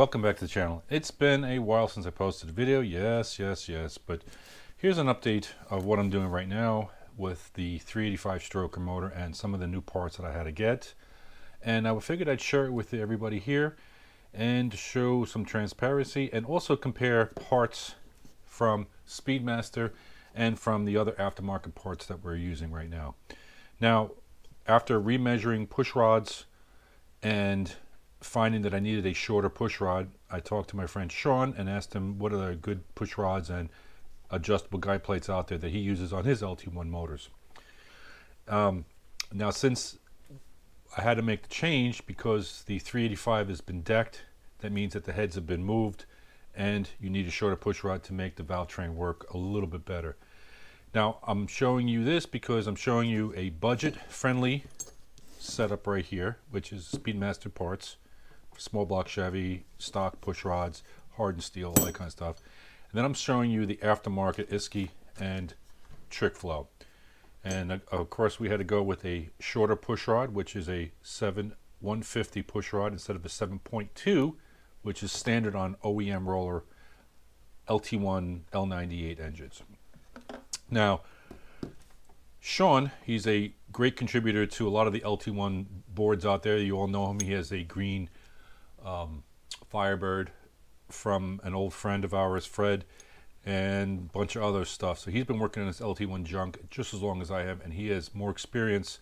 welcome back to the channel. It's been a while since I posted a video. Yes, but here's an update of what I'm doing right now with the 385 stroker motor and some of the new parts that I had to get. And I figured I'd share it with everybody here and show some transparency and also compare parts from Speedmaster and from the other aftermarket parts that we're using right now. Now, after remeasuring push rods and finding that I needed a shorter push rod, I talked to my friend Sean and asked him what are the good push rods and adjustable guide plates out there that he uses on his LT1 motors. Now, since I had to make the change because the 385 has been decked, that means that the heads have been moved and you need a shorter push rod to make the Valvetrain work a little bit better. Now, I'm showing you this because I'm showing you a budget-friendly setup right here, which is Speedmaster parts, Small Block Chevy, stock push rods, hardened steel, all that kind of stuff. And then I'm showing you the aftermarket Isky and Trick flow. And of course we had to go with a shorter push rod, which is a 7/150 push rod instead of the 7.2, which is standard on OEM roller LT1 L98 engines. Now, Sean, he's a great contributor to a lot of the LT1 boards out there. You all know him. He has a green Firebird from an old friend of ours, Fred, and a bunch of other stuff. So he's been working on this LT1 junk just as long as I have, and he has more experience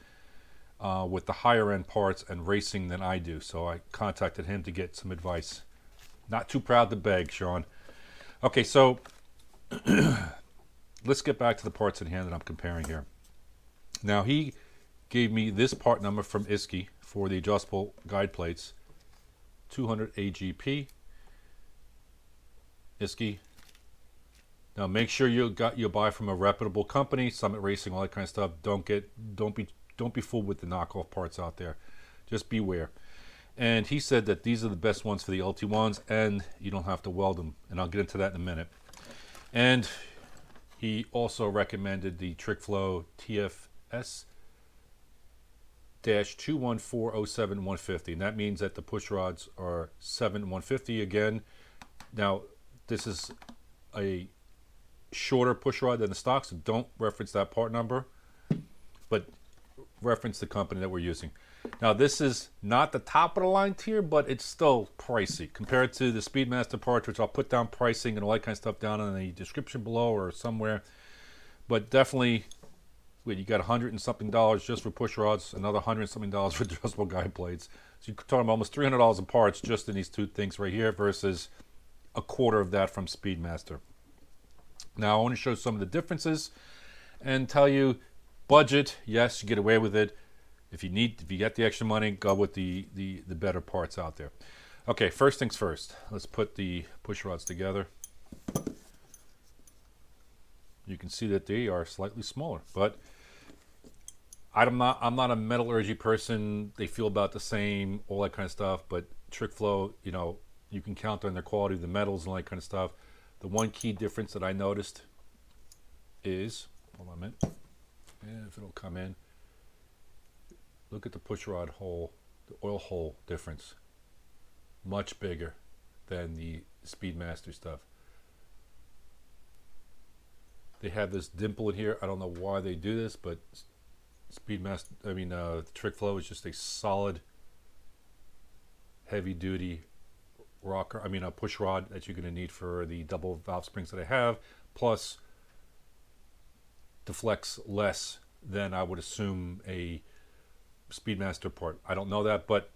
with the higher end parts and racing than I do. So I contacted him to get some advice. Not too proud to beg, Sean. Okay, so let's get back to the parts in hand that I'm comparing here. Now, he gave me this part number from Isky for the adjustable guide plates, 200 AGP. Isky. Now, make sure you buy from a reputable company, Summit Racing, all that kind of stuff. Don't be fooled with the knockoff parts out there. Just beware. And he said that these are the best ones for the LT1s, and you don't have to weld them. And I'll get into that in a minute. And he also recommended the Trick Flow TFS 21407-150, and that means that the push rods are 7/150 again. Now, this is a shorter push rod than the stock, so don't reference that part number, but reference the company that we're using. Now, this is not the top of the line tier, but it's still pricey compared to the Speedmaster parts, which I'll put down pricing and all that kind of stuff down in the description below or somewhere. But definitely, you got $100 and something just for push rods, another $100 and something for adjustable guide plates. So you're talking about almost $300 in parts just in these two things right here versus a quarter of that from Speedmaster. Now, I want to show some of the differences and tell you, budget, yes, you get away with it. If you get the extra money, go with the better parts out there. Okay, first things first. Let's put the push rods together. You can see that they are slightly smaller, but I'm not a metallurgy person. They feel about the same, all that kind of stuff. But Trick Flow, you can count on their quality of the metals and all that kind of stuff. The one key difference that I noticed is, hold on a minute, if it'll come in. Look at the push rod hole, the oil hole difference. Much bigger than the Speedmaster stuff. They have this dimple in here. I don't know why they do this, but Trick Flow is just a solid, heavy-duty rocker. A push rod that you're going to need for the double valve springs that I have, plus deflects less than I would assume a Speedmaster part. I don't know that, but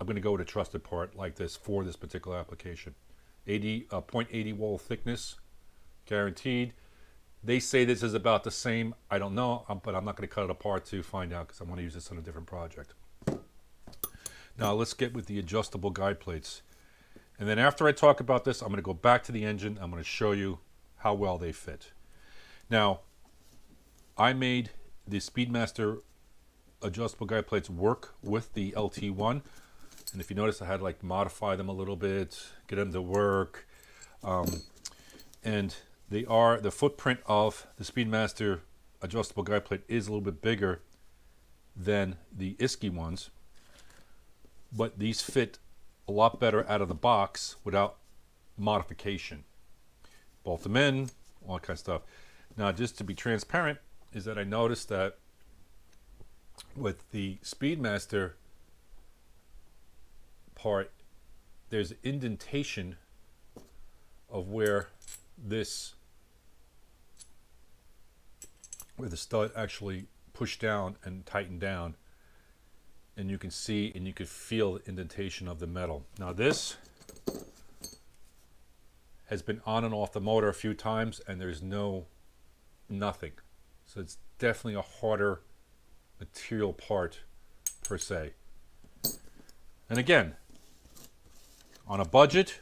I'm going to go with a trusted part like this for this particular application. 0.80 wall thickness, guaranteed. They say this is about the same. I don't know, but I'm not going to cut it apart to find out because I want to use this on a different project. Now, let's get with the adjustable guide plates. And then after I talk about this, I'm going to go back to the engine. I'm going to show you how well they fit. Now, I made the Speedmaster adjustable guide plates work with the LT1. And if you notice, I had to modify them a little bit, get them to work. And the footprint of the Speedmaster adjustable guide plate is a little bit bigger than the Isky ones, but these fit a lot better out of the box without modification. Bolt them in, all that kind of stuff. Now, just to be transparent, is that I noticed that with the Speedmaster part, there's indentation of where the stud actually pushed down and tightened down, and you can see and you can feel the indentation of the metal. Now this has been on and off the motor a few times, and there's nothing. So it's definitely a harder material part per se. And again, on a budget,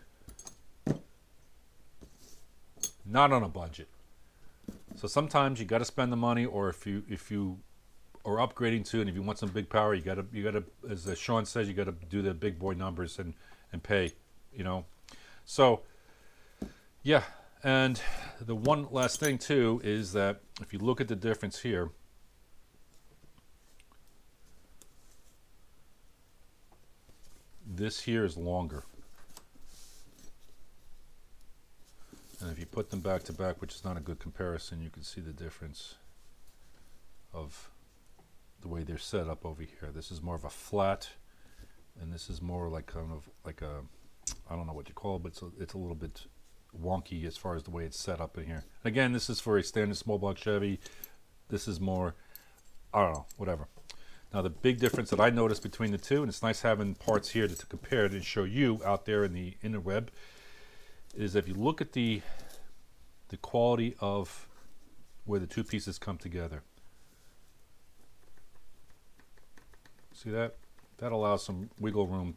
not on a budget. So sometimes you got to spend the money, or if you are upgrading to, and if you want some big power, you got to, as Sean says, you got to do the big boy numbers and pay, you know. So yeah, and the one last thing too is that if you look at the difference here, this here is longer. And if you put them back to back, which is not a good comparison, you can see the difference of the way they're set up over here. This is more of a flat, and this is more like kind of like a, I don't know what you call it, but it's a little bit wonky as far as the way it's set up in here. Again, this is for a standard small block Chevy. This is more, I don't know, whatever. Now the big difference that I noticed between the two, and it's nice having parts here to compare it and show you out there in the interweb, is if you look at the quality of where the two pieces come together. See that? That allows some wiggle room.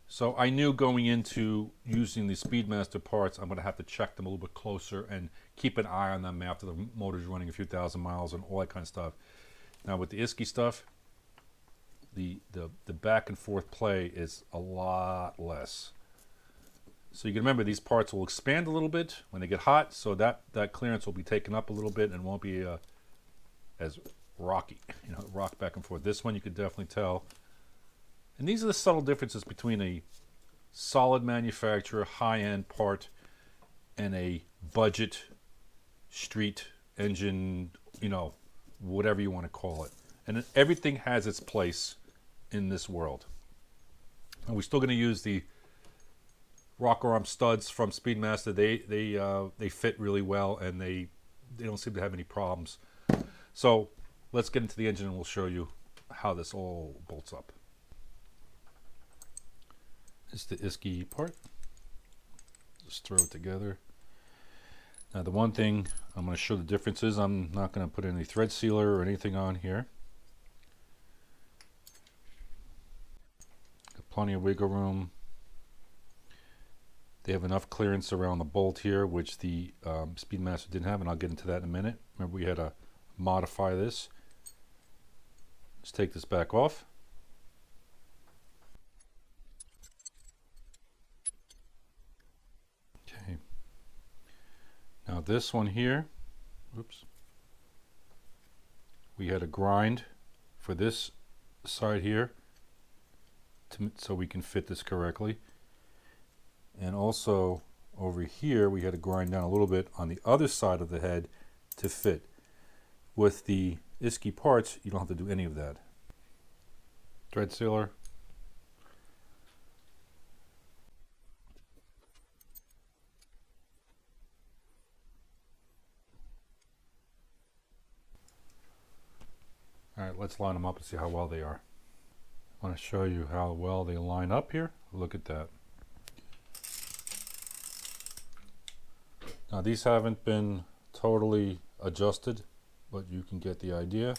So I knew going into using the Speedmaster parts, I'm going to have to check them a little bit closer and keep an eye on them after the motor's running a few thousand miles and all that kind of stuff. Now with the Isky stuff, the back and forth play is a lot less. So you can remember these parts will expand a little bit when they get hot, so that clearance will be taken up a little bit and won't be as rocky, you know, rock back and forth. This one you could definitely tell. And these are the subtle differences between a solid manufacturer, high-end part, and a budget street engine, you know, whatever you want to call it. And everything has its place in this world. And we're still going to use the rocker arm studs from Speedmaster. They fit really well, and they don't seem to have any problems. So let's get into the engine and we'll show you how this all bolts up. It's the Isky part. Just throw it together. Now the one thing I'm going to show the differences, I'm not going to put any thread sealer or anything on here. Got plenty of wiggle room. They have enough clearance around the bolt here, which the Speedmaster didn't have, and I'll get into that in a minute. Remember, we had to modify this. Let's take this back off. Okay. Now this one here, oops, we had a grind for this side here so we can fit this correctly. And also over here we had to grind down a little bit on the other side of the head to fit. With the Isky parts, you don't have to do any of that. Thread sealer. Alright, let's line them up and see how well they are. I want to show you how well they line up here. Look at that. Now these haven't been totally adjusted, but you can get the idea.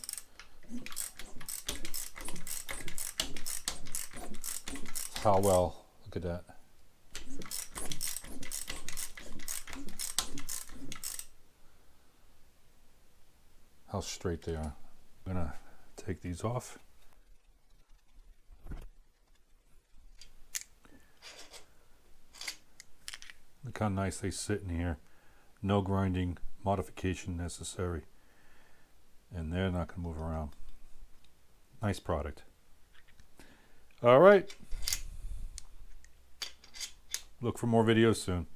How well, look at that. How straight they are. I'm gonna take these off. Look how nice they sit in here. No grinding modification necessary. And they're not going to move around. Nice product. All right. Look for more videos soon.